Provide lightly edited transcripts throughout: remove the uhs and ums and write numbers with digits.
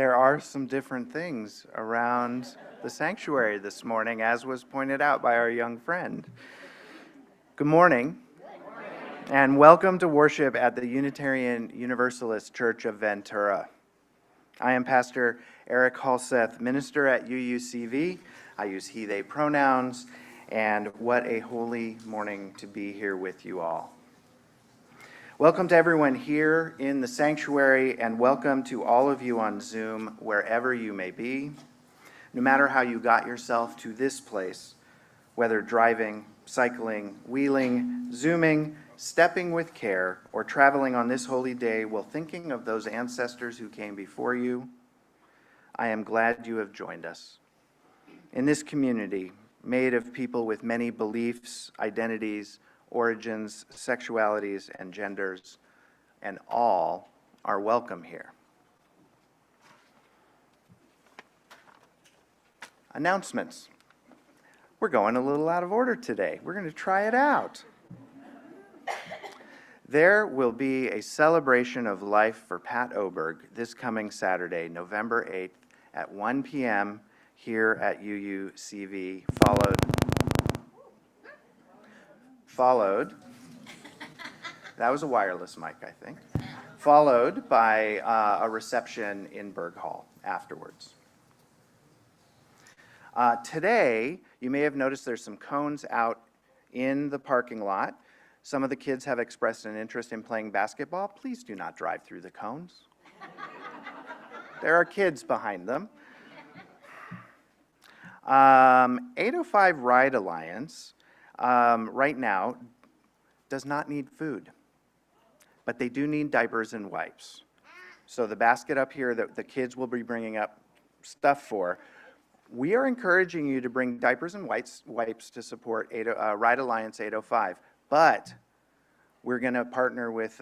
There are some different things around the sanctuary this morning, as was pointed out by our young friend. Good morning, and welcome to worship at the Unitarian Universalist Church of Ventura. I am Pastor Erik Halseth, minister at UUCV. I use he, they pronouns, and what a holy morning to be here with you all. Welcome to everyone here in the sanctuary, and welcome to all of you on Zoom, wherever you may be. No matter how you got yourself to this place, whether driving, cycling, wheeling, zooming, stepping with care, or traveling on this holy day while thinking of those ancestors who came before you, I am glad you have joined us. In this community, made of people with many beliefs, identities, origins, sexualities, and genders, and all are welcome here. Announcements. We're going a little out of order today. We're going to try it out. There will be a celebration of life for Pat Oberg this coming Saturday, November 8th at 1 p.m. here at UUCV, followed, that was a wireless mic, I think, followed by a reception in Berg Hall afterwards. Today, you may have noticed there's some cones out in the parking lot. Some of the kids have expressed an interest in playing basketball. Please do not drive through the cones. There are kids behind them. 805 Ride Alliance right now does not need food, but they do need diapers and wipes. So the basket up here that the kids will be bringing up stuff for, we are encouraging you to bring diapers and wipes to support Ride Alliance 805, but we're going to partner with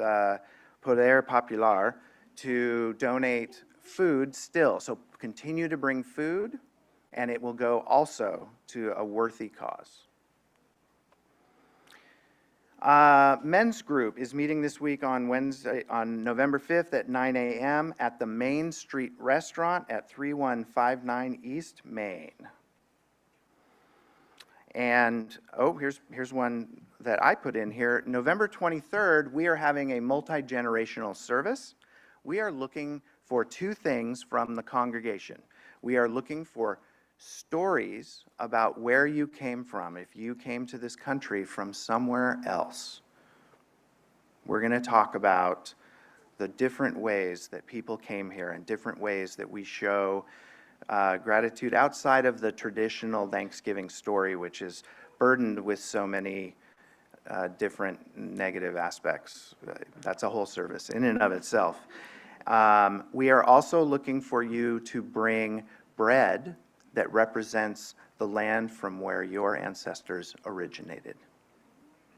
Poder Popular to donate food still. So continue to bring food, and it will go also to a worthy cause. Men's group is meeting this week on Wednesday, on November 5th at 9 a.m. at the Main Street Restaurant at 3159 East Main. And, here's one that I put in here. November 23rd, we are having a multi-generational service. We are looking for two things from the congregation. We are looking for stories about where you came from, if you came to this country from somewhere else. We're going to talk about the different ways that people came here and different ways that we show gratitude outside of the traditional Thanksgiving story, which is burdened with so many different negative aspects. That's a whole service in and of itself. We are also looking for you to bring bread that represents the land from where your ancestors originated.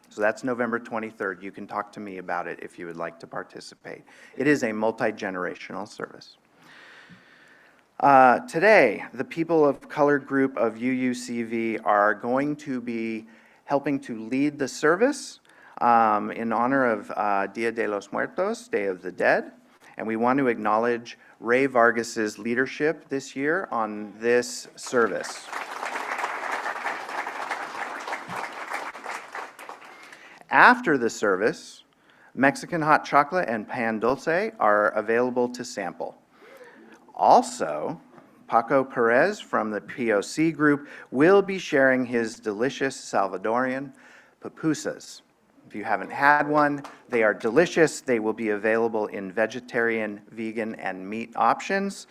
So that's November 23rd. You can talk to me about it if you would like to participate. It is a multi-generational service. Today, the People of Color group of UUCV are going to be helping to lead the service in honor of Dia de los Muertos, Day of the Dead. And we want to acknowledge Ray Vargas's leadership this year on this service. After the service, Mexican hot chocolate and pan dulce are available to sample. Also, Paco Perez from the POC group will be sharing his delicious Salvadorian pupusas. If you haven't had one, they are delicious. They will be available in vegetarian, vegan, and meat options.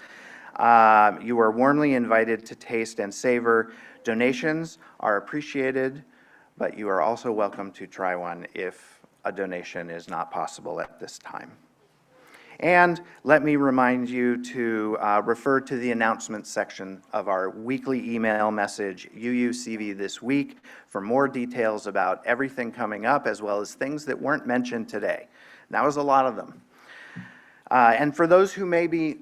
You are warmly invited to taste and savor. Donations are appreciated, but you are also welcome to try one if a donation is not possible at this time. And let me remind you to refer to the announcements section of our weekly email message, UUCV This Week, for more details about everything coming up, as well as things that weren't mentioned today. And that was a lot of them. And for those who may be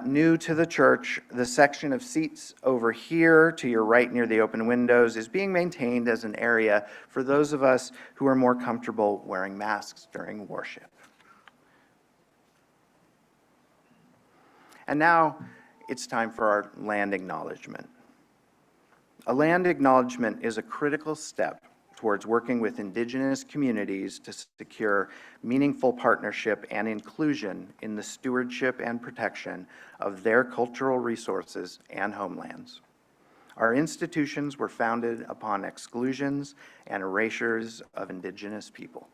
new to the church, the section of seats over here to your right near the open windows is being maintained as an area for those of us who are more comfortable wearing masks during worship. And now it's time for our land acknowledgement. A land acknowledgement is a critical step towards working with Indigenous communities to secure meaningful partnership and inclusion in the stewardship and protection of their cultural resources and homelands. Our institutions were founded upon exclusions and erasures of Indigenous people.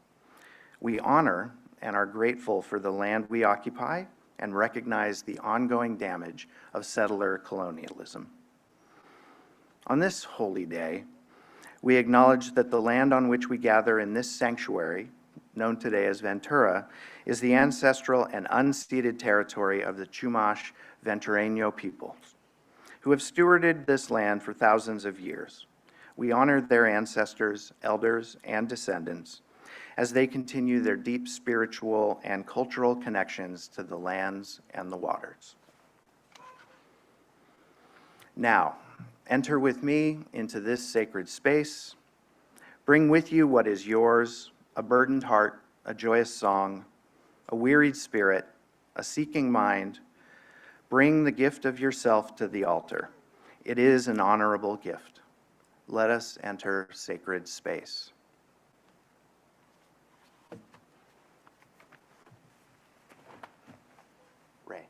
We honor and are grateful for the land we occupy and recognize the ongoing damage of settler colonialism. On this holy day, we acknowledge that the land on which we gather in this sanctuary, known today as Ventura, is the ancestral and unceded territory of the Chumash Ventureño peoples, who have stewarded this land for thousands of years. We honor their ancestors, elders, and descendants as they continue their deep spiritual and cultural connections to the lands and the waters. Now, enter with me into this sacred space. Bring with you what is yours, a burdened heart, a joyous song, a wearied spirit, a seeking mind. Bring the gift of yourself to the altar. It is an honorable gift. Let us enter sacred space. Ray.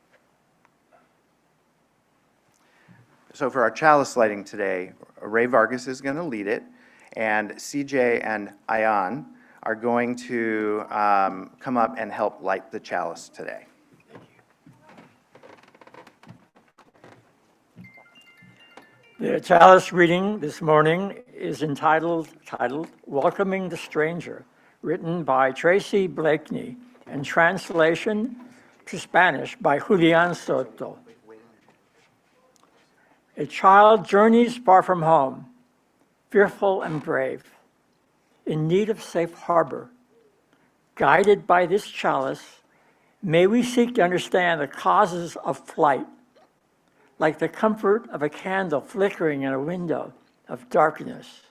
So for our chalice lighting today, Ray Vargas is going to lead it, and CJ and Ayan are going to come up and help light the chalice today. The chalice reading this morning is entitled Welcoming the Stranger, written by Tracy Blakeney and translation to Spanish by Julian Soto. A child journeys far from home, fearful and brave, in need of safe harbor. Guided by this chalice, may we seek to understand the causes of flight, like the comfort of a candle flickering in a window of darkness.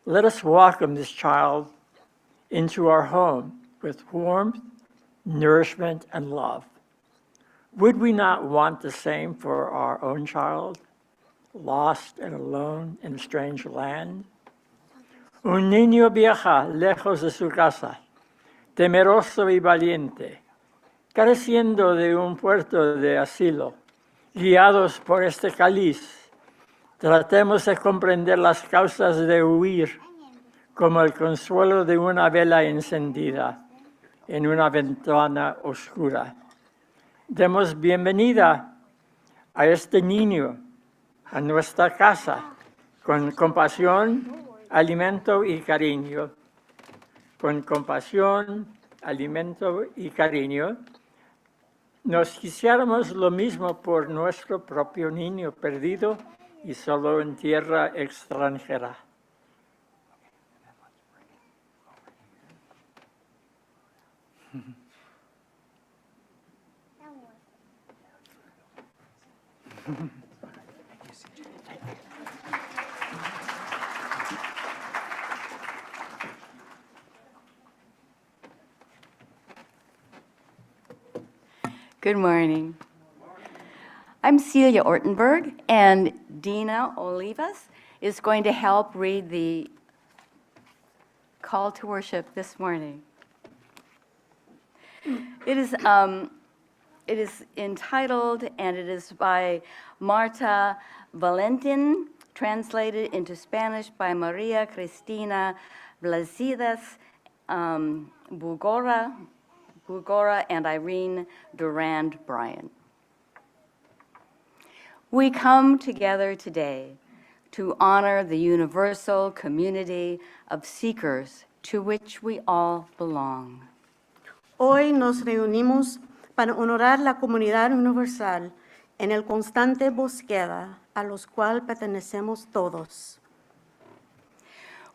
Let us welcome this child into our home with warmth, nourishment, and love. Would we not want the same for our own child, lost and alone in a strange land? Un niño viaja lejos de su casa, temeroso y valiente, careciendo de un puerto de asilo. Guiados por este cáliz, tratemos de comprender las causas de huir, como el consuelo de una vela encendida en una ventana oscura. Demos bienvenida a este niño a nuestra casa con compasión, alimento y cariño. Con compasión, alimento y cariño. Nos quisiéramos lo mismo por nuestro propio niño perdido y solo en tierra extranjera. Good morning. I'm Celia Ortenberg, and Dina Olivas is going to help read the call to worship this morning. It is entitled, and it is by Marta Valentin, translated into Spanish by Maria Cristina Blazidas Bugora and Irene Durand Bryan. We come together today to honor the universal community of seekers to which we all belong. Hoy nos reunimos para honorar la comunidad universal en el constante búsqueda a los cual pertenecemos todos.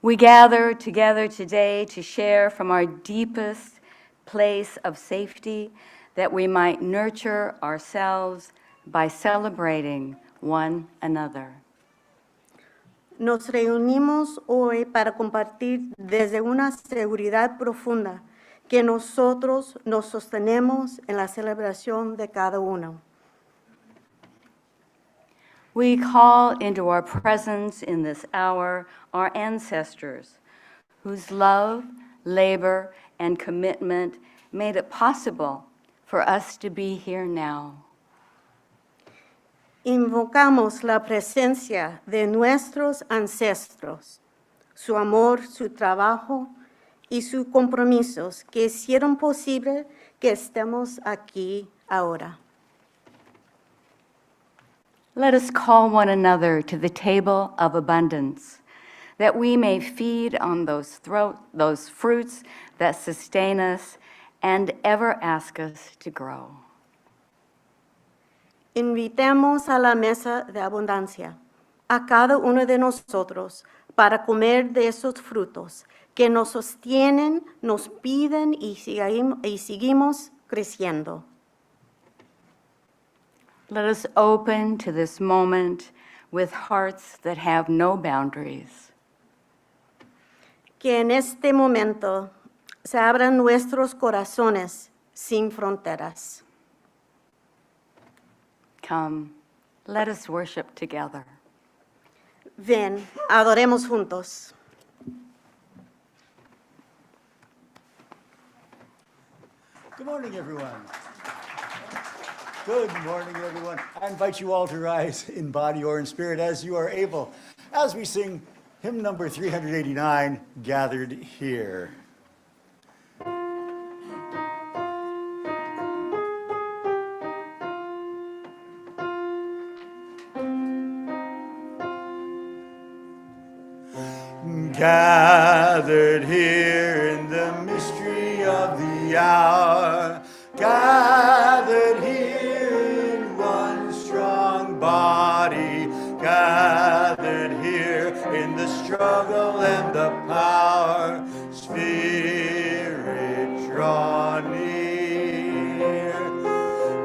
We gather together today to share from our deepest place of safety that we might nurture ourselves by celebrating one another. Nos reunimos hoy para compartir desde una seguridad profunda que nosotros nos sostenemos en la celebración de cada uno. We call into our presence in this hour our ancestors, whose love, labor, and commitment made it possible for us to be here now. Invocamos la presencia de nuestros ancestros, su amor, su trabajo y sus compromisos que hicieron posible que estemos aquí ahora. Let us call one another to the table of abundance, that we may feed on those fruits that sustain us and ever ask us to grow. Invitemos a la mesa de abundancia a cada uno de nosotros para comer de esos frutos que nos sostienen, nos piden y seguimos creciendo. Let us open to this moment with hearts that have no boundaries. Que en este momento se abran nuestros corazones sin fronteras. Come, let us worship together. Ven, adoremos juntos. Good morning, everyone. Good morning, everyone. I invite you all to rise in body or in spirit as you are able, as we sing hymn number 389, Gathered Here. Gathered here in the mystery of the hour, gathered here in one strong body, gathered here in the struggle and the power, Spirit draw near.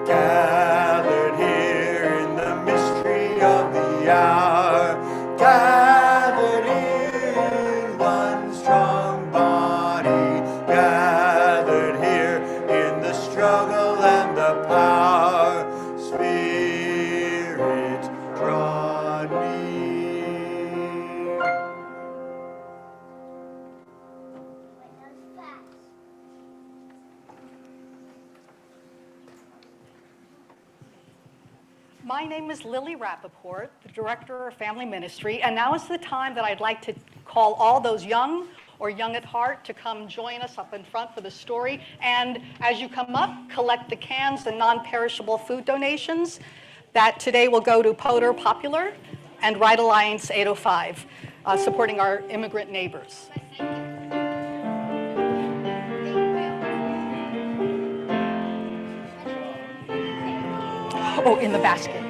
Gathered here in the mystery of the hour, gathered in one strong body, gathered here in the struggle and the power, Spirit draw near. My name is Lily Rappaport, the Director of Family Ministry, and now is the time that I'd like to call all those young or young at heart to come join us up in front for the story. And as you come up, collect the cans and non-perishable food donations that today will go to Potter Popular and Right Alliance 805, supporting our immigrant neighbors. Oh, in the basket.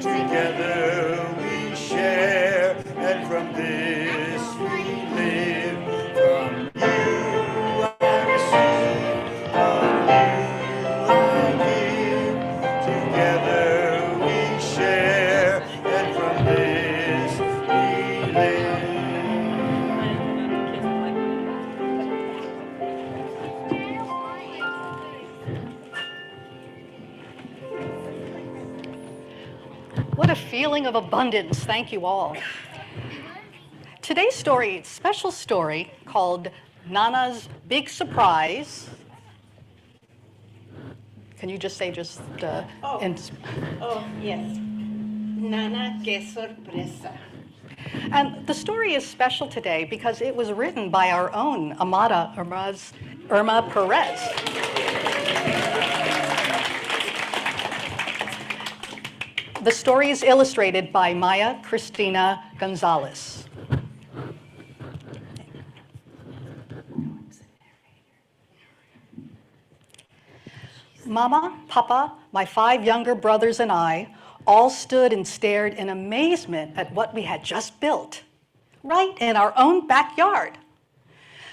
Together we share, and from this we live. From you I receive, from you I give. Together we share, and from this we live. What a feeling of abundance. Thank you all. Today's story, a special story called Nana's Big Surprise. Can you just say Yes. Nana, qué sorpresa. And the story is special today because it was written by our own Amada, Irma Perez. The story is illustrated by Maya Cristina Gonzalez. Mama, Papa, my 5 younger brothers and I all stood and stared in amazement at what we had just built, right in our own backyard.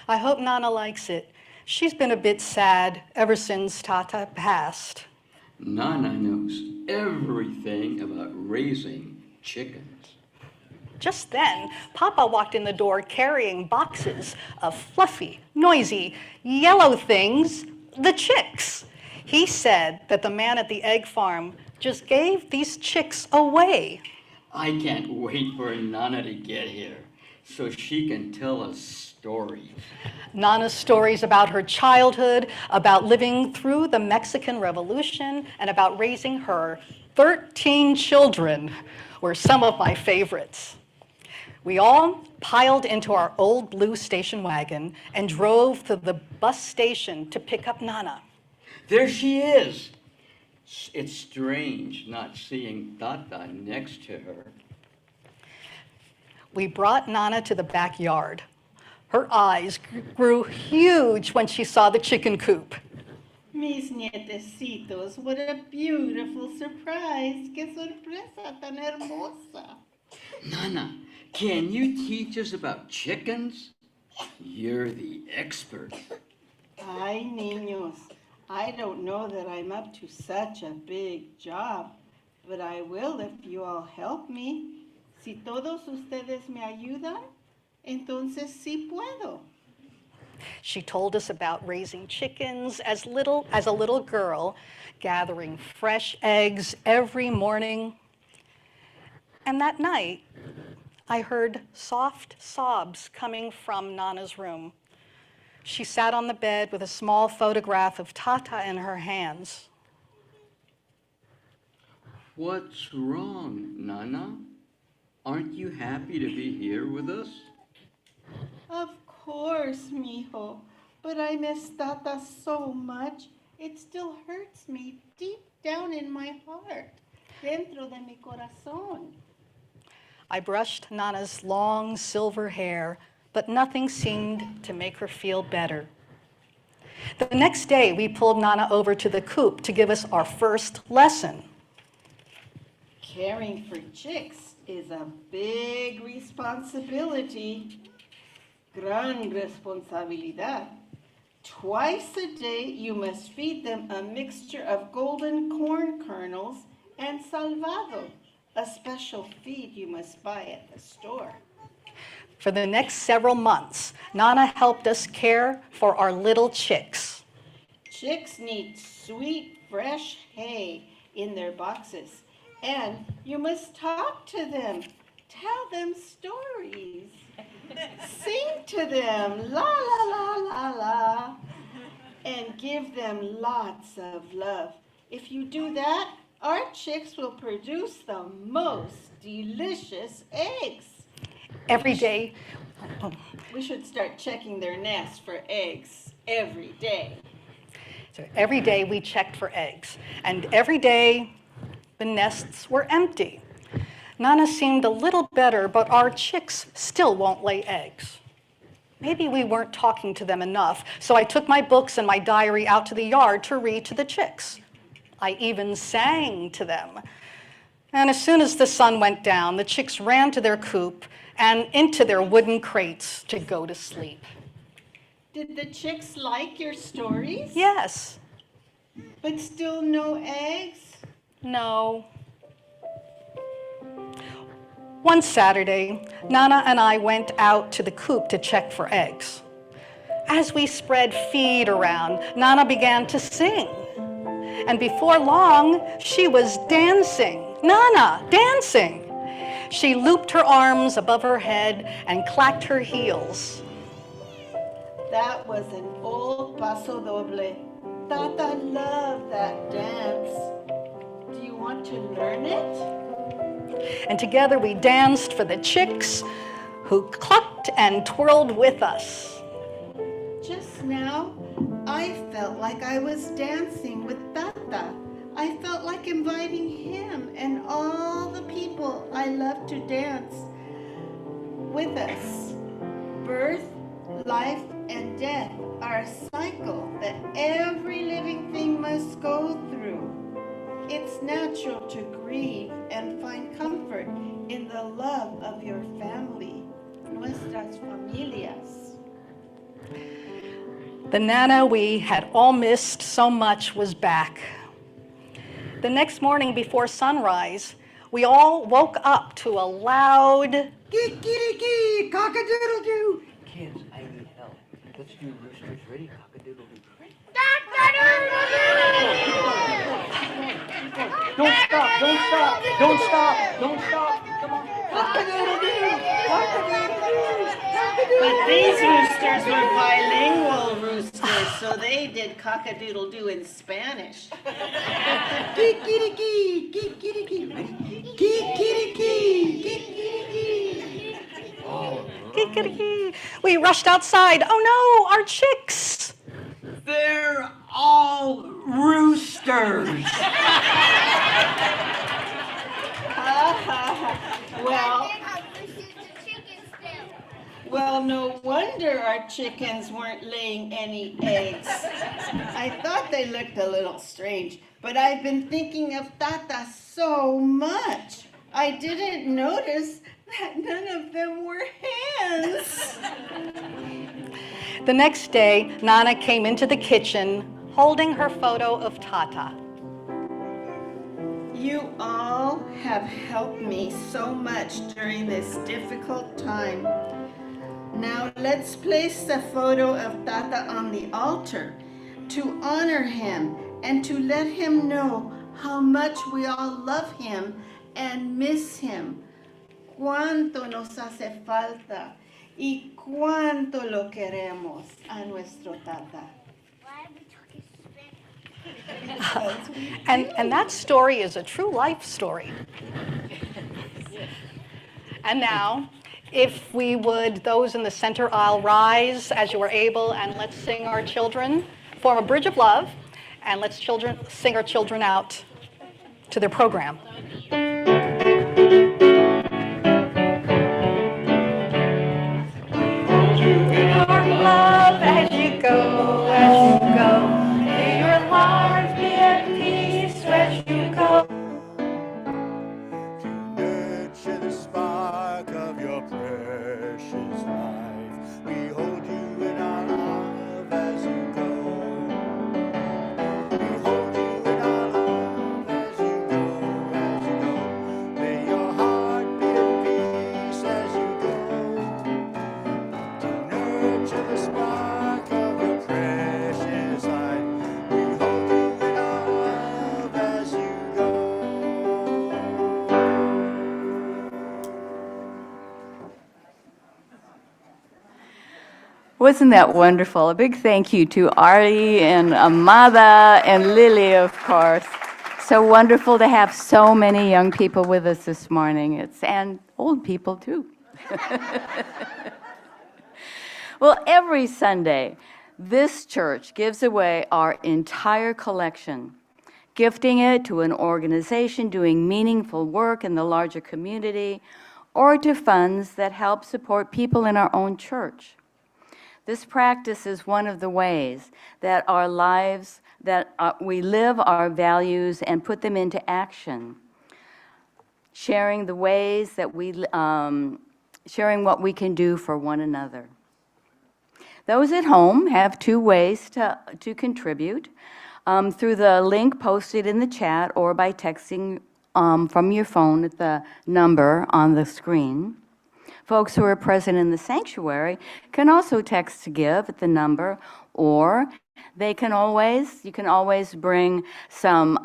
I hope Nana likes it. She's been a bit sad ever since Tata passed. Nana knows everything about raising chickens. Just then, Papa walked in the door carrying boxes of fluffy, noisy, yellow things, the chicks. He said that the man at the egg farm just gave these chicks away. I can't wait for Nana to get here so she can tell us stories. Nana's stories about her childhood, about living through the Mexican Revolution, and about raising her 13 children were some of my favorites. We all piled into our old blue station wagon and drove to the bus station to pick up Nana. There she is. It's strange not seeing Tata next to her. We brought Nana to the backyard. Her eyes grew huge when she saw the chicken coop. Mis nietecitos, what a beautiful surprise. Qué sorpresa tan hermosa. Nana, can you teach us about chickens? You're the expert. Ay, niños, I don't know that I'm up to such a big job, but I will if you all help me. Si todos ustedes me ayudan, entonces sí puedo. She told us about raising chickens as a little girl, gathering fresh eggs every morning. And that night, I heard soft sobs coming from Nana's room. She sat on the bed with a small photograph of Tata in her hands. What's wrong, Nana? Aren't you happy to be here with us? Of course, mijo, but I miss Tata so much. It still hurts me deep down in my heart, dentro de mi corazón. I brushed Nana's long silver hair, but nothing seemed to make her feel better. The next day, we pulled Nana over to the coop to give us our first lesson. Caring for chicks is a big responsibility. Gran responsabilidad. Twice a day, you must feed them a mixture of golden corn kernels and salvado, a special feed you must buy at the store. For the next several months, Nana helped us care for our little chicks. Chicks need sweet, fresh hay in their boxes, and you must talk to them, tell them stories, sing to them, la la la la la, and give them lots of love. If you do that, our chicks will produce the most delicious eggs. Every day, We should start checking their nests for eggs every day. we checked for eggs, and every day the nests were empty. Nana seemed a little better, but our chicks still won't lay eggs. Maybe we weren't talking to them enough, so I took my books and my diary out to the yard to read to the chicks. I even sang to them. And as soon as the sun went down, the chicks ran to their coop and into their wooden crates to go to sleep. Did the chicks like your stories? Yes. But still no eggs? No. One Saturday, Nana and I went out to the coop to check for eggs. As we spread feed around, Nana began to sing. And before long, she was dancing. Nana, dancing. She looped her arms above her head and clacked her heels. That was an old paso doble. Tata loved that dance. Do you want to learn it? And together we danced for the chicks who clucked and twirled with us. Just now, I felt like I was dancing with Tata. I felt like inviting him and all the people I love to dance with us. Birth, life, and death are a cycle that every living thing must go through. It's natural to grieve and find comfort in the love of your family, nuestras familias. The Nana we had all missed so much was back. The next morning before sunrise, we all woke up to a loud Kikiriki, cock-a-doodle-doo. Kids, I need help. Let's do roosters ready, cock-a-doodle-doo. Tata! Don't stop, don't stop, don't stop, don't stop. Come on. But these roosters were bilingual roosters, so they did cock-a-doodle-doo in Spanish. Kikiriki, kikiriki, kikiriki, kikiriki. Kikiriki. We rushed outside. Oh no, our chicks. They're all roosters. Well, no wonder our chickens weren't laying any eggs. I thought they looked a little strange, but I've been thinking of Tata so much. I didn't notice that none of them were hens. The next day, Nana came into the kitchen holding her photo of Tata. You all have helped me so much during this difficult time. Now let's place the photo of Tata on the altar to honor him and to let him know how much we all love him and miss him. Cuánto nos hace falta y cuánto lo queremos a nuestro Tata. And that story is a true life story. And now, if we would, those in the center aisle, rise as you are able, and let's sing our children, form a bridge of love, and let's sing our children out to their program. Our love as you go, may your heart be at peace as you go. To nurture the spark of your precious life, we hold you in our love as you go. We hold you in our love as you go, as you go. May your heart be at peace as you go. To nurture the spark of your precious life, we hold you in our love as you go. Wasn't that wonderful? A big thank you to Arty and Amada and Lily, of course. So wonderful to have so many young people with us this morning. And old people, too. Well, every Sunday, this church gives away our entire collection, gifting it to an organization doing meaningful work in the larger community or to funds that help support people in our own church. This practice is one of the ways that our lives, that we live our values and put them into action, sharing the ways that sharing what we can do for one another. Those at home have two ways to contribute, through the link posted in the chat or by texting from your phone at the number on the screen. Folks who are present in the sanctuary can also text to give at the number, or you can always bring some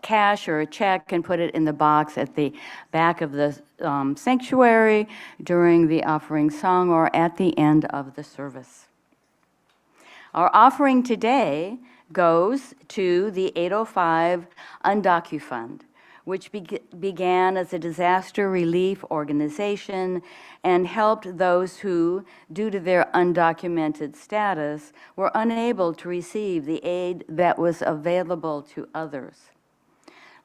cash or a check and put it in the box at the back of the sanctuary during the offering song or at the end of the service. Our offering today goes to the 805 Undocu Fund, which began as a disaster relief organization and helped those who, due to their undocumented status, were unable to receive the aid that was available to others.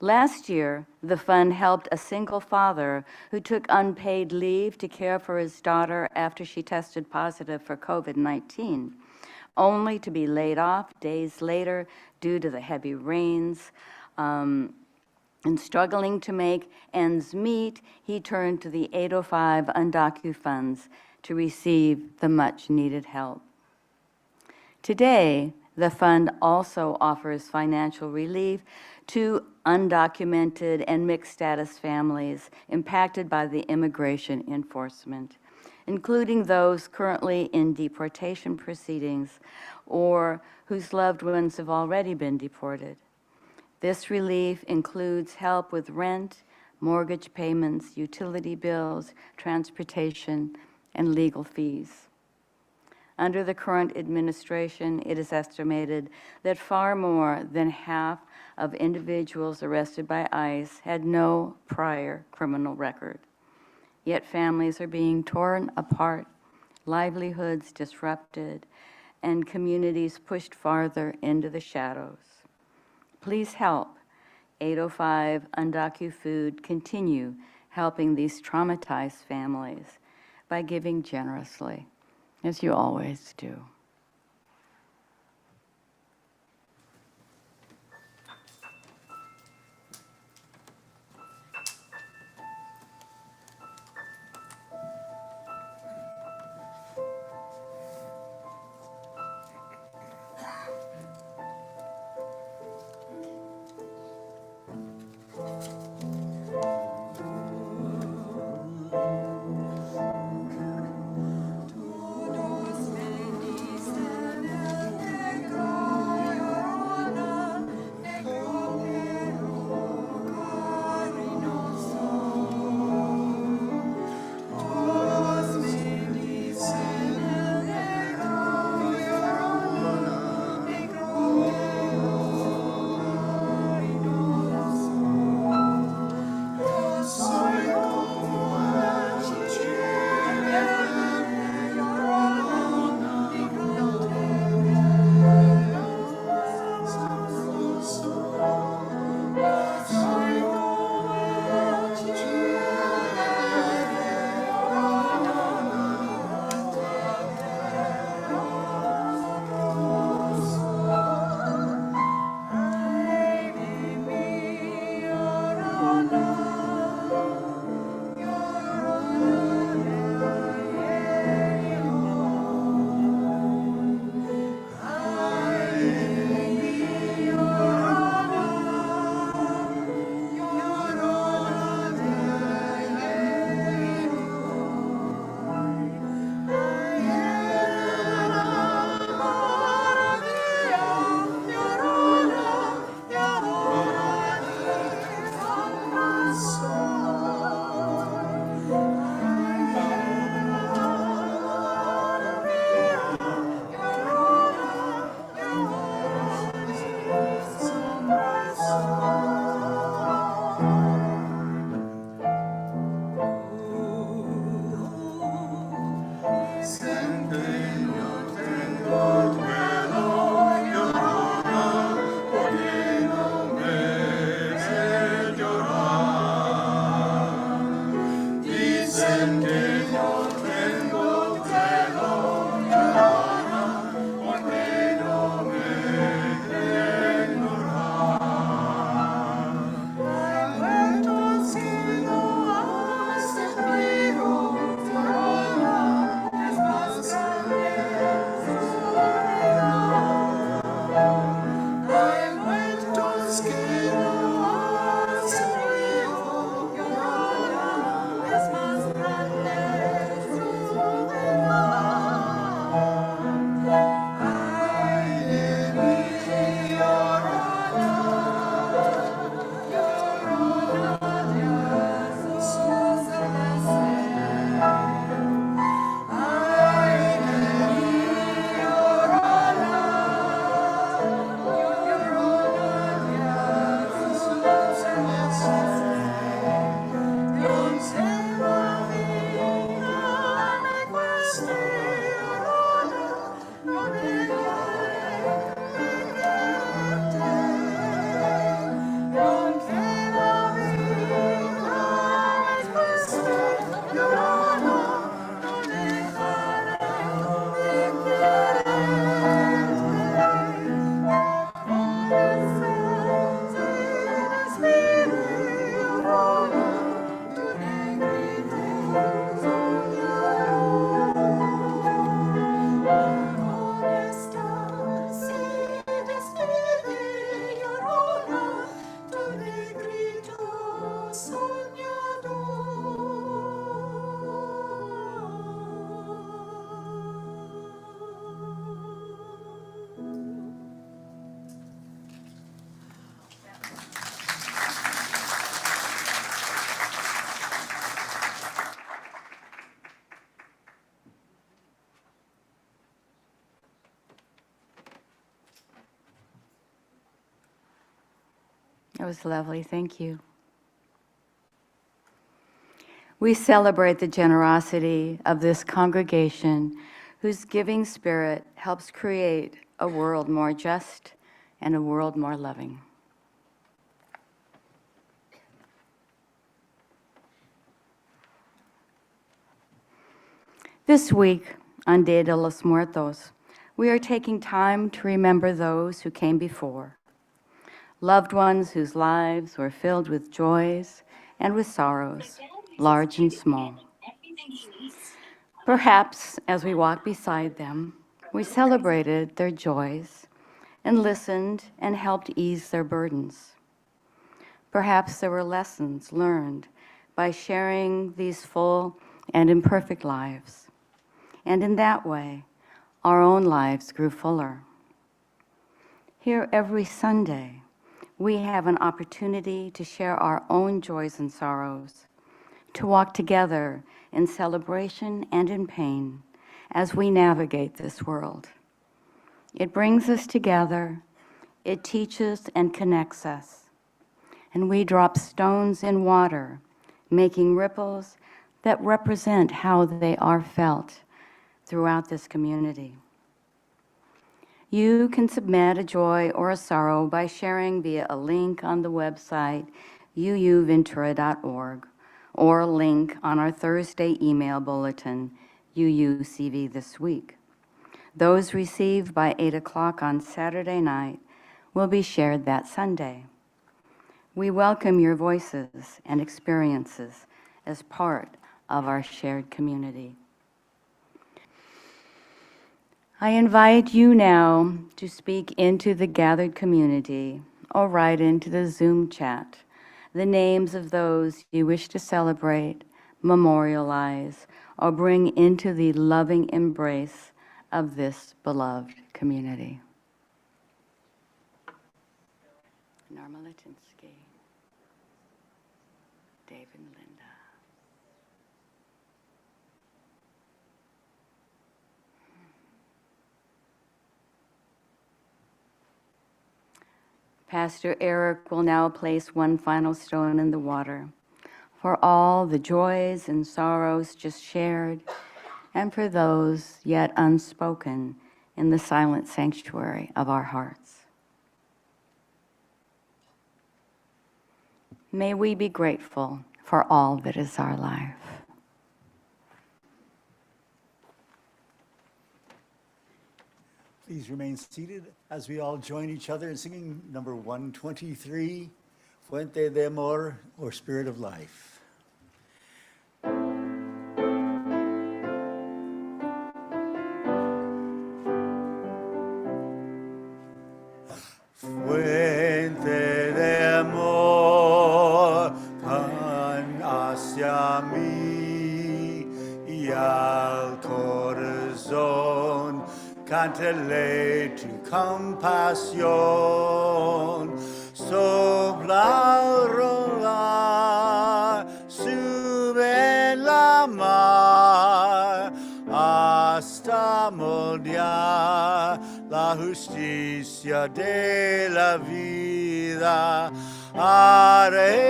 Last year, the fund helped a single father who took unpaid leave to care for his daughter after she tested positive for COVID-19, only to be laid off days later due to the heavy rains. And struggling to make ends meet, he turned to the 805 Undocu funds to receive the much-needed help. Today, the fund also offers financial relief to undocumented and mixed-status families impacted by the immigration enforcement, including those currently in deportation proceedings or whose loved ones have already been deported. This relief includes help with rent, mortgage payments, utility bills, transportation, and legal fees. Under the current administration, it is estimated that far more than half of individuals arrested by ICE had no prior criminal record. Yet families are being torn apart, livelihoods disrupted, and communities pushed farther into the shadows. Please help 805 UndocuFood continue helping these traumatized families by giving generously, as you always do. was lovely. Thank you. We celebrate the generosity of this congregation whose giving spirit helps create a world more just and a world more loving. This week, on Dia de los Muertos, we are taking time to remember those who came before, loved ones whose lives were filled with joys and with sorrows, large and small. Perhaps as we walked beside them, we celebrated their joys and listened and helped ease their burdens. Perhaps there were lessons learned by sharing these full and imperfect lives. And in that way, our own lives grew fuller. Here every Sunday, we have an opportunity to share our own joys and sorrows, to walk together in celebration and in pain as we navigate this world. It brings us together, it teaches and connects us, and we drop stones in water, making ripples that represent how they are felt throughout this community. You can submit a joy or a sorrow by sharing via a link on the website uuventura.org or a link on our Thursday email bulletin, UUCV This Week. Those received by 8 o'clock on Saturday night will be shared that Sunday. We welcome your voices and experiences as part of our shared community. I invite you now to speak into the gathered community or write into the Zoom chat the names of those you wish to celebrate, memorialize, or bring into the loving embrace of this beloved community. Norma Latinsky, David and Linda. Pastor Erik will now place one final stone in the water for all the joys and sorrows just shared and for those yet unspoken in the silent sanctuary of our hearts. May we be grateful for all that is our life. Please remain seated as we all join each other in singing number 123, Fuente de Amor, or Spirit of Life. Fuente de amor, pan hacia mí y al corazón. Cántale tu compasión, sopla rolar, sube en la mar, hasta moldear la justicia de la vida. Arrégame,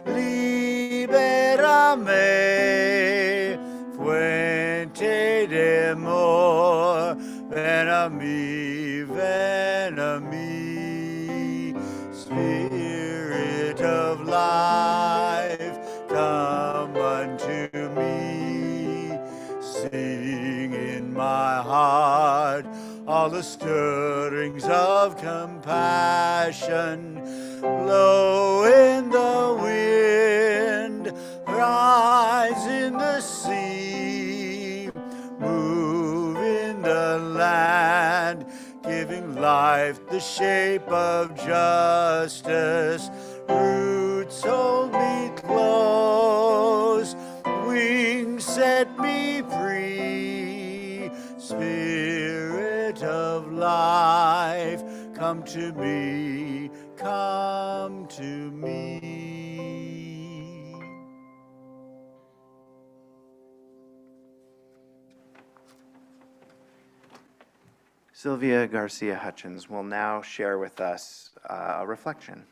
libérame, fuente de amor, ven a mí, ven a mí. Spirit of life, come unto me. Sing in my heart all the stirrings of compassion. Blow in the wind, rise in the sea, move in the land, giving life the shape of justice. Roots hold me close, wings set me free. Spirit of life, come to me, come to me. Silvia Garcia Hutchins will now share with us a reflection.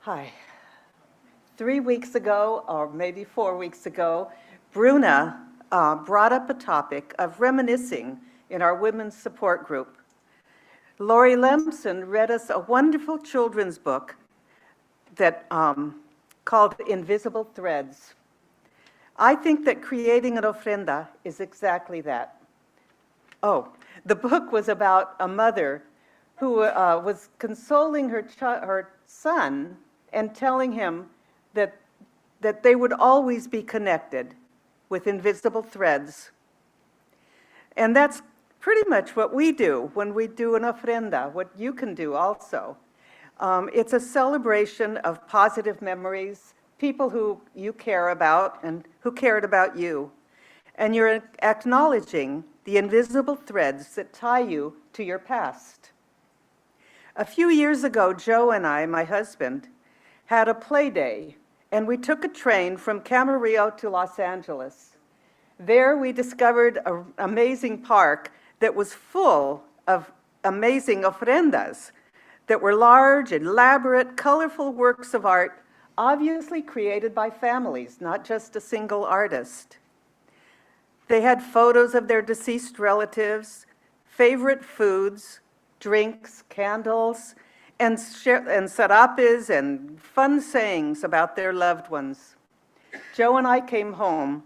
Hi. 3 weeks ago, or maybe 4 weeks ago, Bruna brought up a topic of reminiscing in our women's support group. Lori Lemson read us a wonderful children's book that called Invisible Threads. I think that creating an ofrenda is exactly that. Oh, the book was about a mother who was consoling her son and telling him that they would always be connected with invisible threads. And that's pretty much what we do when we do an ofrenda, what you can do also. It's a celebration of positive memories, people who you care about and who cared about you. And you're acknowledging the invisible threads that tie you to your past. A few years ago, Joe and I, my husband, had a play day, and we took a train from Camarillo to Los Angeles. There we discovered an amazing park that was full of amazing ofrendas that were large, elaborate, colorful works of art, obviously created by families, not just a single artist. They had photos of their deceased relatives, favorite foods, drinks, candles, and serapes and fun sayings about their loved ones. Joe and I came home,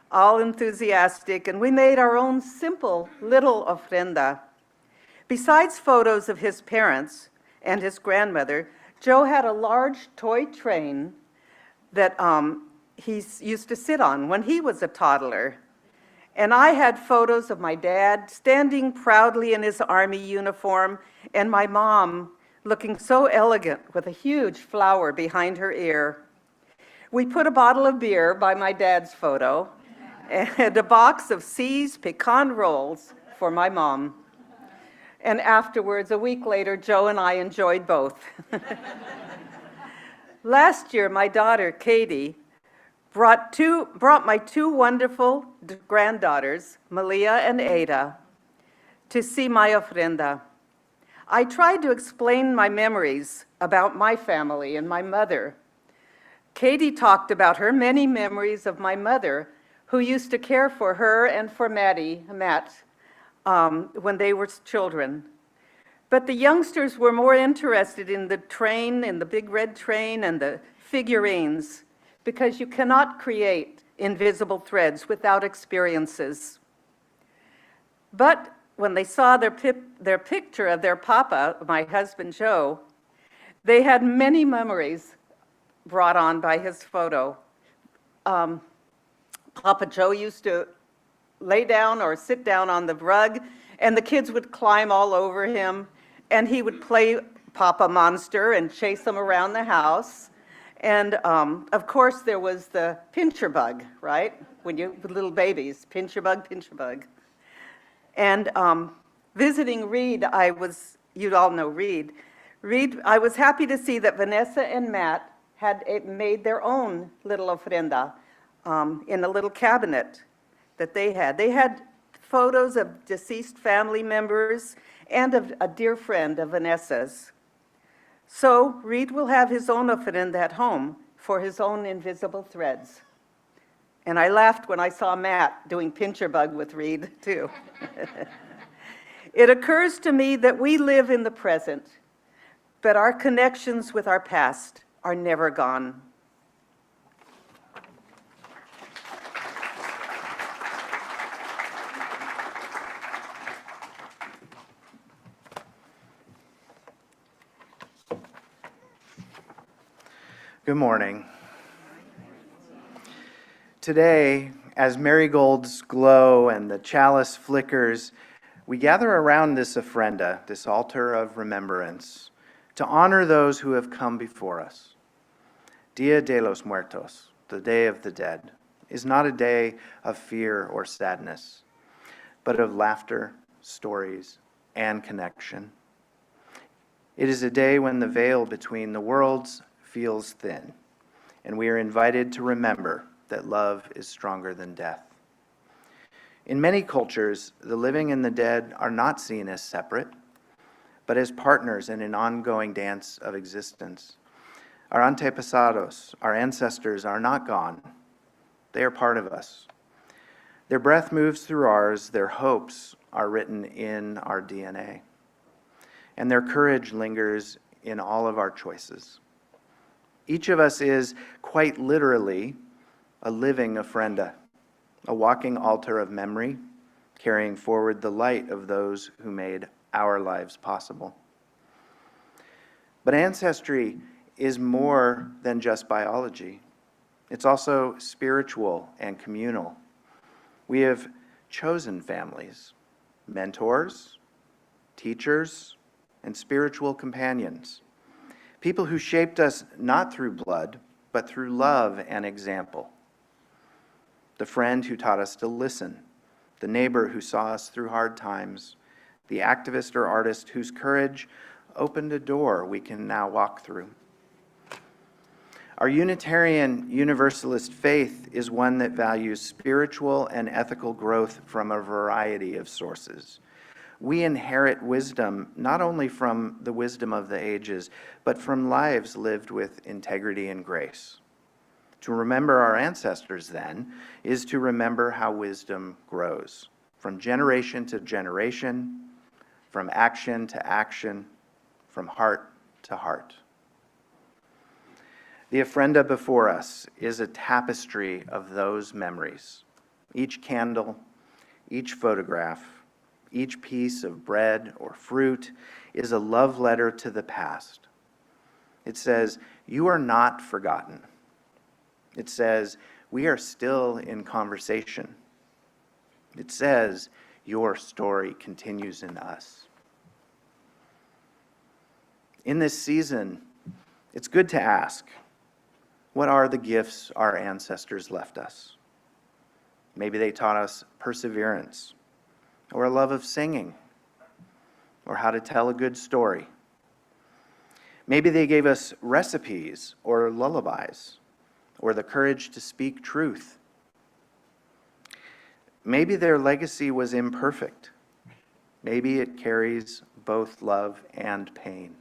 all enthusiastic, and we made our own simple little ofrenda. Besides photos of his parents and his grandmother, Joe had a large toy train that he used to sit on when he was a toddler. And I had photos of my dad standing proudly in his army uniform and my mom looking so elegant with a huge flower behind her ear. We put a bottle of beer by my dad's photo and a box of C's pecan rolls for my mom. And afterwards, a week later, Joe and I enjoyed both. Last year, my daughter, Katie, brought my two wonderful granddaughters, Malia and Ada, to see my ofrenda. I tried to explain my memories about my family and my mother. Katie talked about her many memories of my mother, who used to care for her and for Matt, when they were children. But the youngsters were more interested in the train, in the big red train, and the figurines, because you cannot create invisible threads without experiences. But when they saw their picture of their papa, my husband Joe, they had many memories brought on by his photo. Papa Joe used to lay down or sit down on the rug, and the kids would climb all over him, and he would play Papa Monster and chase them around the house. And of course, there was the pincher bug, right? When you, with little babies, pincher bug, pincher bug. And visiting Reed, you'd all know Reed. I was happy to see that Vanessa and Matt had made their own little ofrenda in a little cabinet that they had. They had photos of deceased family members and of a dear friend of Vanessa's. So Reed will have his own ofrenda at home for his own invisible threads. And I laughed when I saw Matt doing pincher bug with Reed, too. It occurs to me that we live in the present, but our connections with our past are never gone. Good morning. Today, as marigolds glow and the chalice flickers, we gather around this ofrenda, this altar of remembrance, to honor those who have come before us. Dia de los Muertos, the Day of the Dead, is not a day of fear or sadness, but of laughter, stories, and connection. It is a day when the veil between the worlds feels thin, and we are invited to remember that love is stronger than death. In many cultures, the living and the dead are not seen as separate, but as partners in an ongoing dance of existence. Our antepasados, our ancestors, are not gone. They are part of us. Their breath moves through ours, their hopes are written in our DNA, and their courage lingers in all of our choices. Each of us is, quite literally, a living ofrenda, a walking altar of memory, carrying forward the light of those who made our lives possible. But ancestry is more than just biology. It's also spiritual and communal. We have chosen families, mentors, teachers, and spiritual companions, people who shaped us not through blood, but through love and example. The friend who taught us to listen, the neighbor who saw us through hard times, the activist or artist whose courage opened a door we can now walk through. Our Unitarian Universalist faith is one that values spiritual and ethical growth from a variety of sources. We inherit wisdom not only from the wisdom of the ages, but from lives lived with integrity and grace. To remember our ancestors, then, is to remember how wisdom grows, from generation to generation, from action to action, from heart to heart. The ofrenda before us is a tapestry of those memories. Each candle, each photograph, each piece of bread or fruit is a love letter to the past. It says, "You are not forgotten." It says, "We are still in conversation." It says, "Your story continues in us." In this season, it's good to ask, what are the gifts our ancestors left us? Maybe they taught us perseverance, or a love of singing, or how to tell a good story. Maybe they gave us recipes or lullabies, or the courage to speak truth. Maybe their legacy was imperfect. Maybe it carries both love and pain.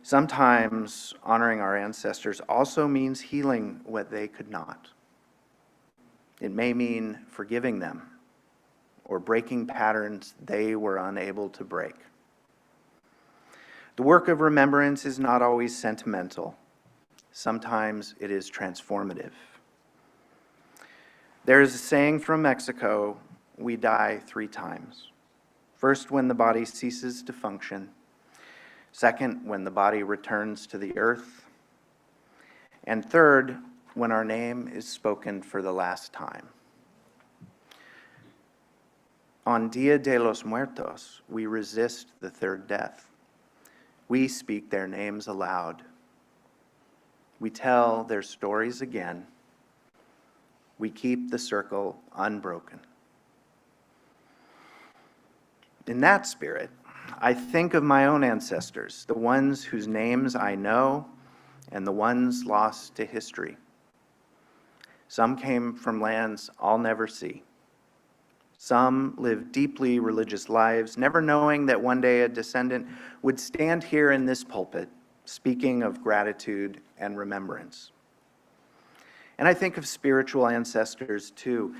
Sometimes honoring our ancestors also means healing what they could not. It may mean forgiving them or breaking patterns they were unable to break. The work of remembrance is not always sentimental. Sometimes it is transformative. There is a saying from Mexico, we die 3 times. First, when the body ceases to function. Second, when the body returns to the earth. And third, when our name is spoken for the last time. On Dia de los Muertos, we resist the third death. We speak their names aloud. We tell their stories again. We keep the circle unbroken. In that spirit, I think of my own ancestors, the ones whose names I know and the ones lost to history. Some came from lands I'll never see. Some lived deeply religious lives, never knowing that one day a descendant would stand here in this pulpit, speaking of gratitude and remembrance. And I think of spiritual ancestors too,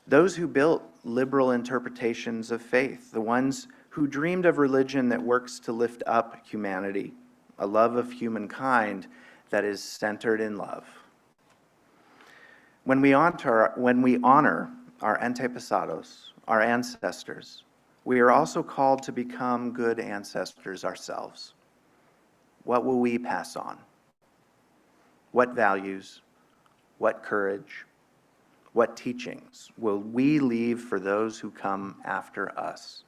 those who built liberal interpretations of faith, the ones who dreamed of religion that works to lift up humanity, a love of humankind that is centered in love. When we honor our antepasados, our ancestors, we are also called to become good ancestors ourselves. What will we pass on? What values, what courage, what teachings will we leave for those who come after us?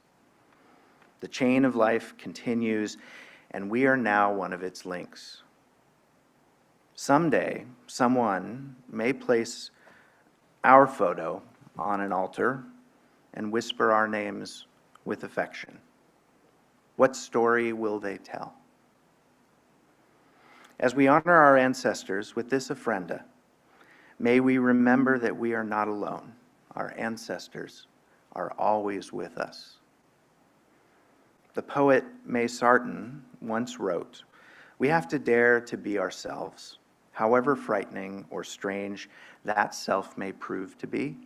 The chain of life continues, and we are now one of its links. Someday, someone may place our photo on an altar and whisper our names with affection? What story will they tell? As we honor our ancestors with this ofrenda, may we remember that we are not alone. Our ancestors are always with us. The poet May Sarton once wrote, "We have to dare to be ourselves, however frightening or strange that self may prove to be."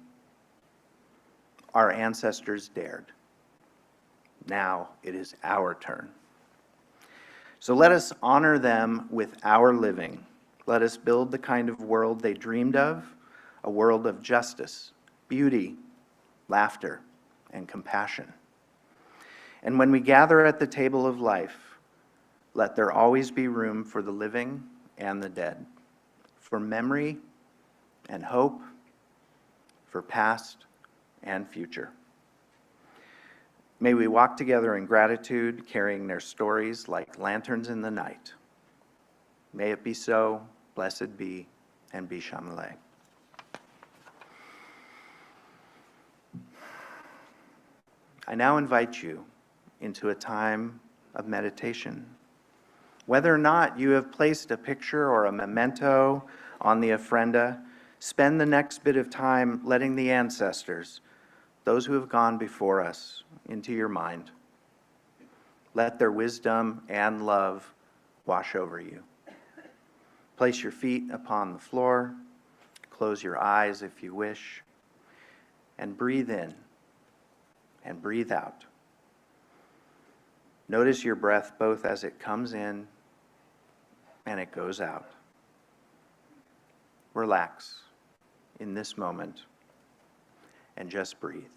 Our ancestors dared. Now it is our turn. So let us honor them with our living. Let us build the kind of world they dreamed of, a world of justice, beauty, laughter, and compassion. And when we gather at the table of life, let there always be room for the living and the dead, for memory and hope, for past and future. May we walk together in gratitude, carrying their stories like lanterns in the night. May it be so, blessed be, and be Shamalay. I now invite you into a time of meditation. Whether or not you have placed a picture or a memento on the ofrenda, spend the next bit of time letting the ancestors, those who have gone before us, into your mind. Let their wisdom and love wash over you. Place your feet upon the floor, close your eyes if you wish, and breathe in and breathe out. Notice your breath both as it comes in and it goes out. Relax in this moment and just breathe.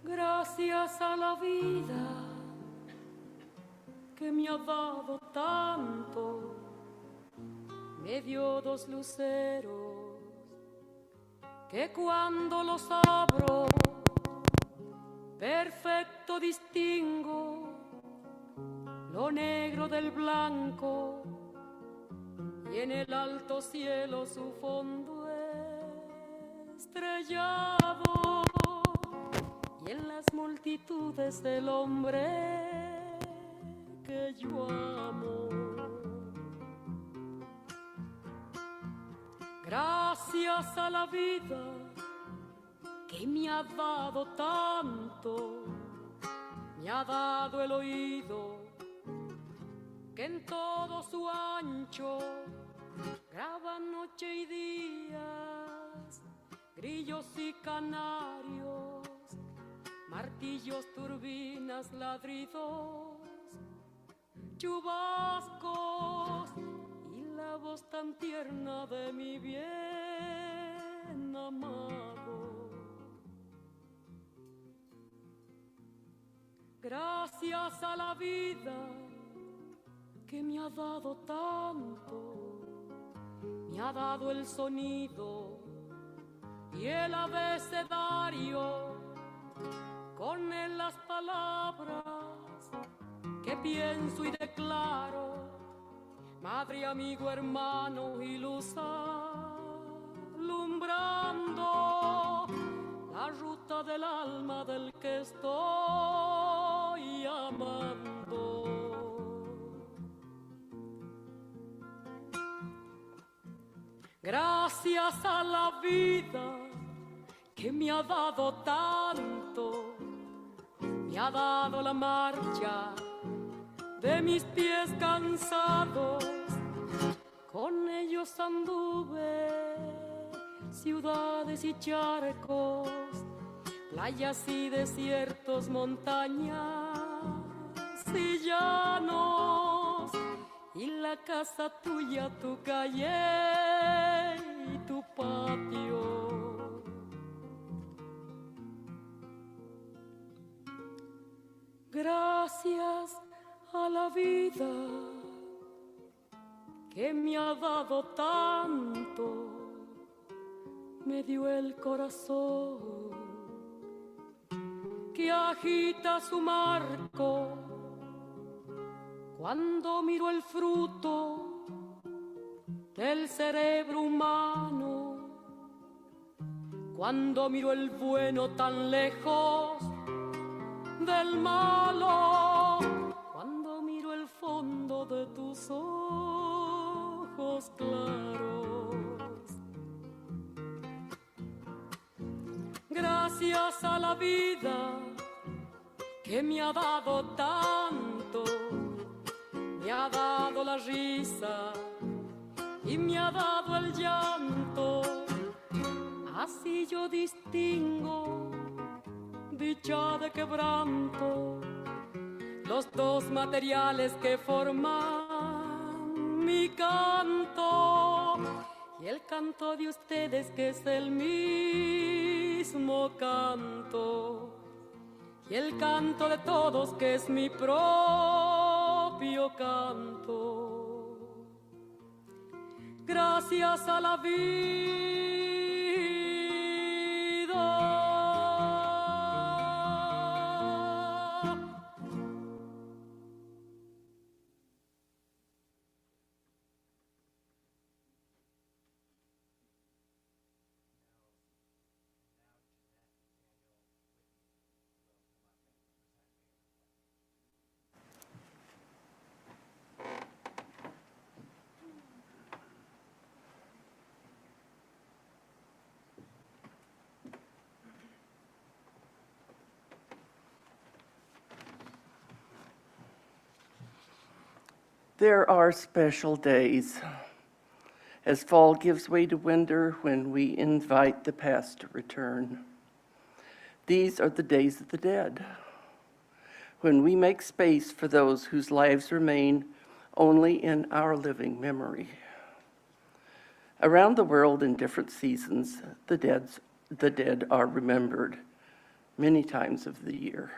Gracias a la vida que me ha dado tanto, me dio dos luceros que cuando los abro perfecto distingo lo negro del blanco y en el alto cielo su fondo estrellado. Y en las multitudes del hombre que yo amo. Gracias a la vida que me ha dado tanto, me ha dado el oído que en todo su ancho graba noche y días, grillos y canarios, martillos, turbinas, ladridos, chubascos y la voz tan tierna de mi bien amado. Gracias a la vida que me ha dado tanto, me ha dado el sonido y el abecedario, con él las palabras que pienso y declaro, madre, amigo, hermano y luz alumbrando la ruta del alma del que estoy amando. Gracias a la vida que me ha dado tanto, me ha dado la marcha de mis pies cansados, con ellos anduve ciudades y charcos, playas y desiertos, montañas y llanos, y la casa tuya, tu calle y tu patio. Gracias a la vida que me ha dado tanto, me dio el corazón que agita su marco cuando miro el fruto del cerebro humano, cuando miro el bueno tan lejos del malo, cuando miro el fondo de tus ojos claros. Gracias a la vida que me ha dado tanto, me ha dado la risa y me ha dado el llanto, así yo distingo dicha de quebranto, los dos materiales que forman mi canto, y el canto de ustedes que es el mismo canto, y el canto de todos que es mi propio canto. Gracias a la vida. There are special days, as fall gives way to winter, when we invite the past to return. These are the days of the dead, when we make space for those whose lives remain only in our living memory. Around the world in different seasons, the dead are remembered many times of the year.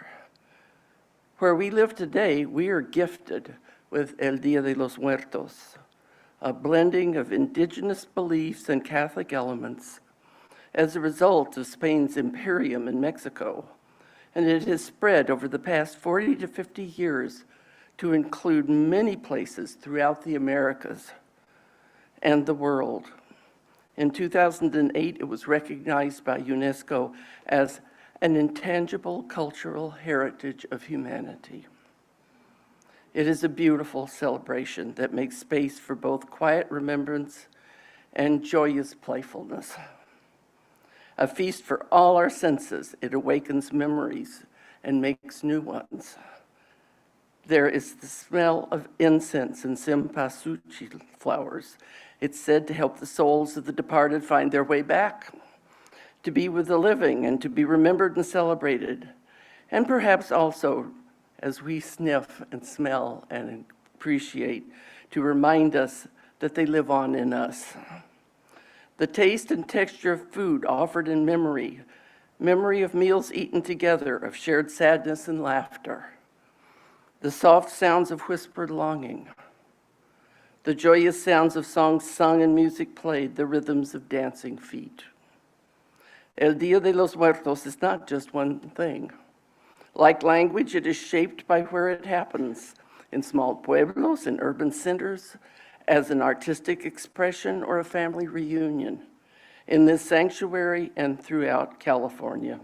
Where we live today, we are gifted with El Día de los Muertos, a blending of indigenous beliefs and Catholic elements as a result of Spain's imperium in Mexico, and it has spread over the past 40 to 50 years to include many places throughout the Americas and the world. In 2008, it was recognized by UNESCO as an intangible cultural heritage of humanity. It is a beautiful celebration that makes space for both quiet remembrance and joyous playfulness. A feast for all our senses, it awakens memories and makes new ones. There is the smell of incense and cempasúchil flowers. It's said to help the souls of the departed find their way back, to be with the living and to be remembered and celebrated, and perhaps also, as we sniff and smell and appreciate, to remind us that they live on in us. The taste and texture of food offered in memory of meals eaten together, of shared sadness and laughter, the soft sounds of whispered longing, the joyous sounds of songs sung and music played, the rhythms of dancing feet. El Día de los Muertos is not just one thing. Like language, it is shaped by where it happens, in small pueblos, in urban centers, as an artistic expression or a family reunion. In this sanctuary and throughout California,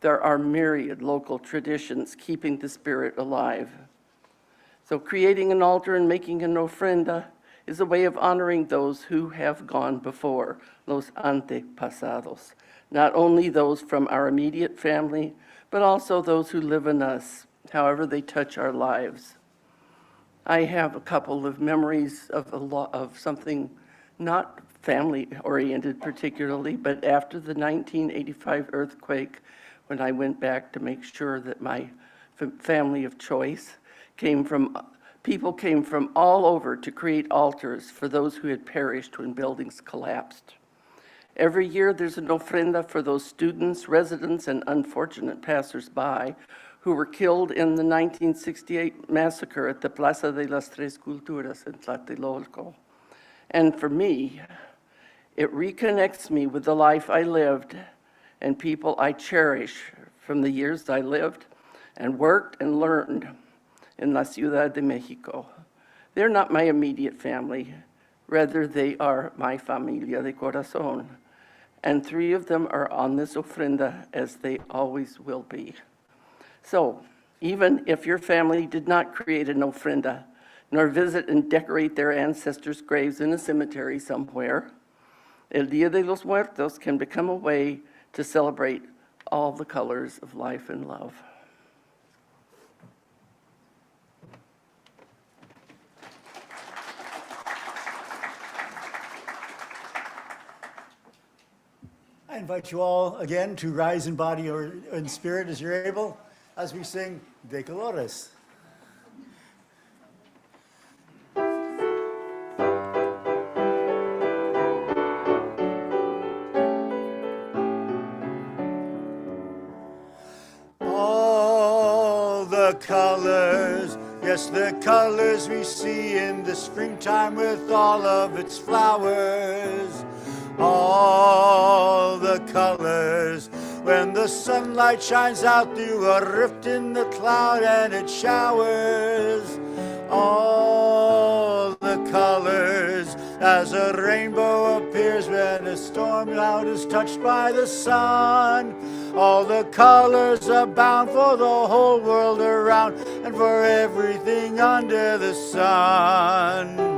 there are myriad local traditions keeping the spirit alive. So creating an altar and making an ofrenda is a way of honoring those who have gone before, los antepasados, not only those from our immediate family, but also those who live in us, however they touch our lives. I have a couple of memories of something not family-oriented particularly, but after the 1985 earthquake, when I went back to make sure that my family of choice people came from all over to create altars for those who had perished when buildings collapsed. Every year there's an ofrenda for those students, residents, and unfortunate passersby who were killed in the 1968 massacre at the Plaza de las Tres Culturas in Tlatelolco. And for me, it reconnects me with the life I lived and people I cherish from the years I lived and worked and learned in La Ciudad de Mexico. They're not my immediate family. Rather, they are my familia de corazón. And 3 of them are on this ofrenda, as they always will be. So, even if your family did not create an ofrenda, nor visit and decorate their ancestors' graves in a cemetery somewhere, El Día de los Muertos can become a way to celebrate all the colors of life and love. I invite you all again to rise in body or in spirit as you're able, as we sing De Colores. All the colors, yes, the colors we see in the springtime with all of its flowers. All the colors when the sunlight shines out through a rift in the cloud and it showers. All the colors as a rainbow appears when a storm cloud is touched by the sun. All the colors abound for the whole world around and for everything under the sun.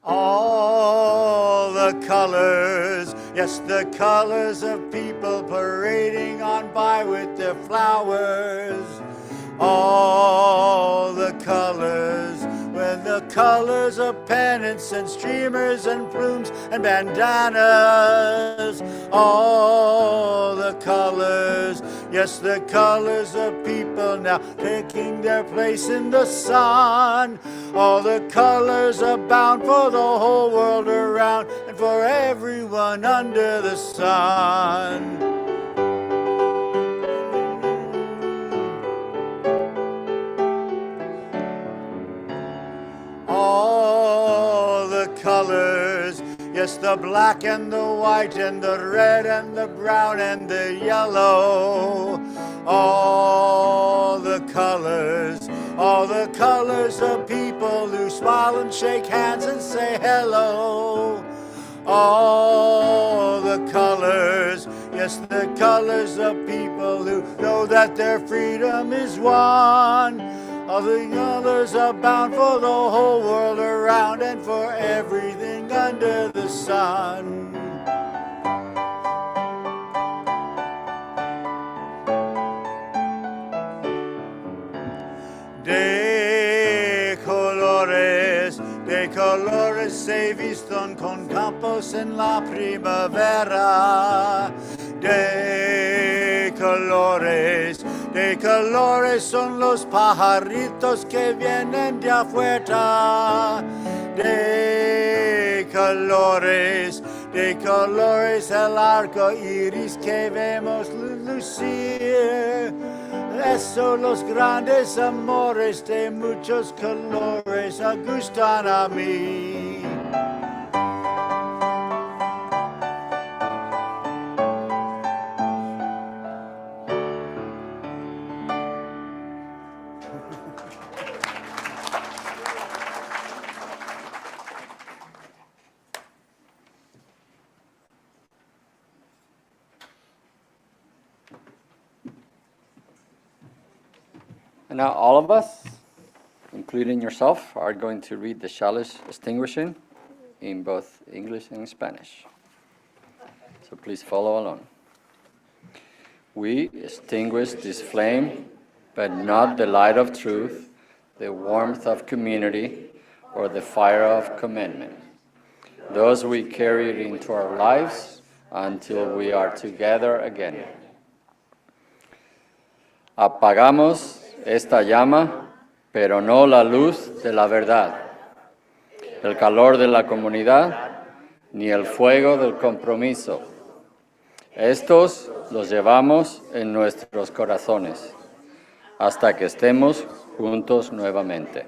All the colors, yes, the colors of people parading on by with their flowers. All the colors, when the colors of pennants and streamers and plumes and bandanas. All the colors, yes, the colors of people now taking their place in the sun. All the colors abound for the whole world around and for everyone under the sun. All the colors, yes, the black and the white and the red and the brown and the yellow. All the colors of people who smile and shake hands and say hello. All the colors, yes, the colors of people who know that their freedom is won. All the colors abound for the whole world around and for everything under the sun. De colores se viston con campos en la primavera. De colores son los pajaritos que vienen de afuera. De colores el arco iris que vemos lucir. Eso los grandes amores de muchos colores gustan a mí. And now all of us, including yourself, are going to read the Chalice Extinguishing in both English and Spanish. So please follow along. We extinguish this flame, but not the light of truth, the warmth of community, or the fire of commitment. Those we carry into our lives until we are together again. Apagamos esta llama, pero no la luz de la verdad, el calor de la comunidad, ni el fuego del compromiso. Estos los llevamos en nuestros corazones, hasta que estemos juntos nuevamente.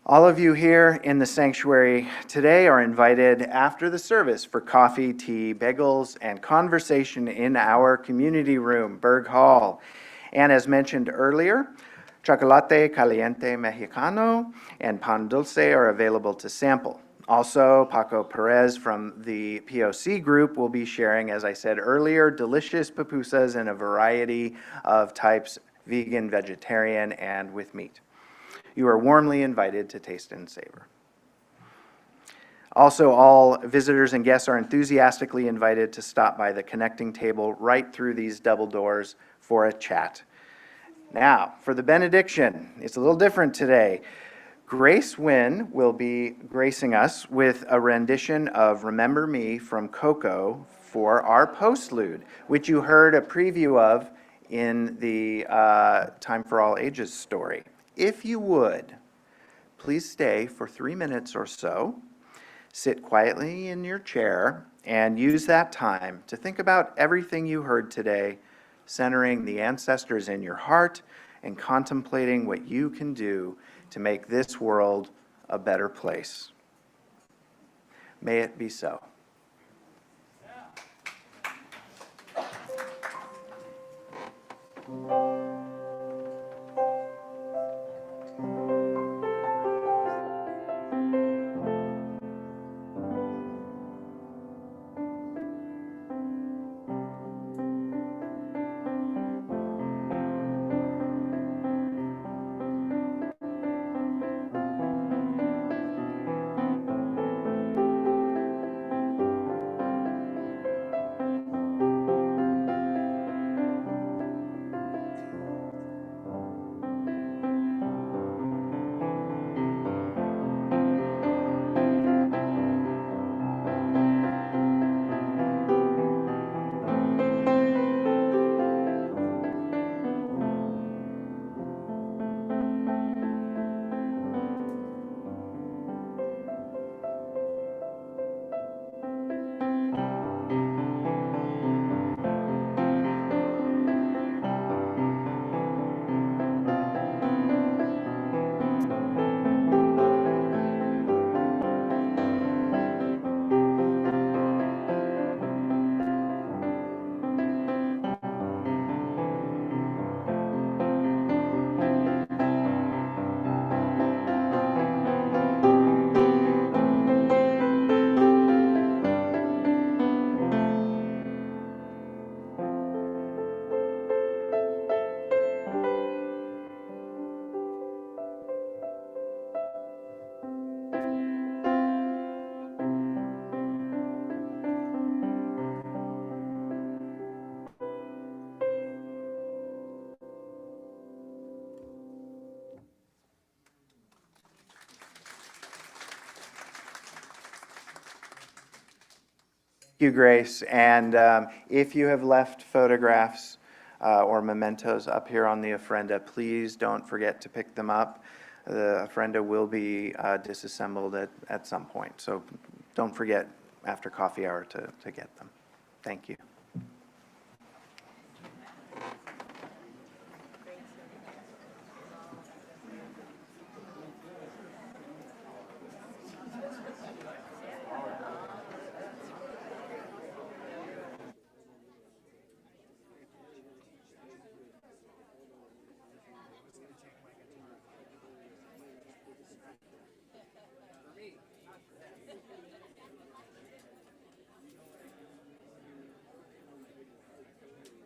All of you here in the sanctuary today are invited after the service for coffee, tea, bagels, and conversation in our community room, Berg Hall. And as mentioned earlier, chocolate caliente mexicano and pan dulce are available to sample. Also, Paco Perez from the POC group will be sharing, as I said earlier, delicious pupusas in a variety of types, vegan, vegetarian, and with meat. You are warmly invited to taste and savor. Also, all visitors and guests are enthusiastically invited to stop by the connecting table right through these double doors for a chat. Now, for the benediction, it's a little different today. Grace Wynn will be gracing us with a rendition of Remember Me from Coco for our postlude, which you heard a preview of in the Time for All Ages story. If you would, please stay for 3 minutes or so, sit quietly in your chair, and use that time to think about everything you heard today, centering the ancestors in your heart and contemplating what you can do to make this world a better place. May it be so. Thank you, Grace. And if you have left photographs or mementos up here on the ofrenda, please don't forget to pick them up. The ofrenda will be disassembled at some point. So don't forget after coffee hour to get them. Thank you.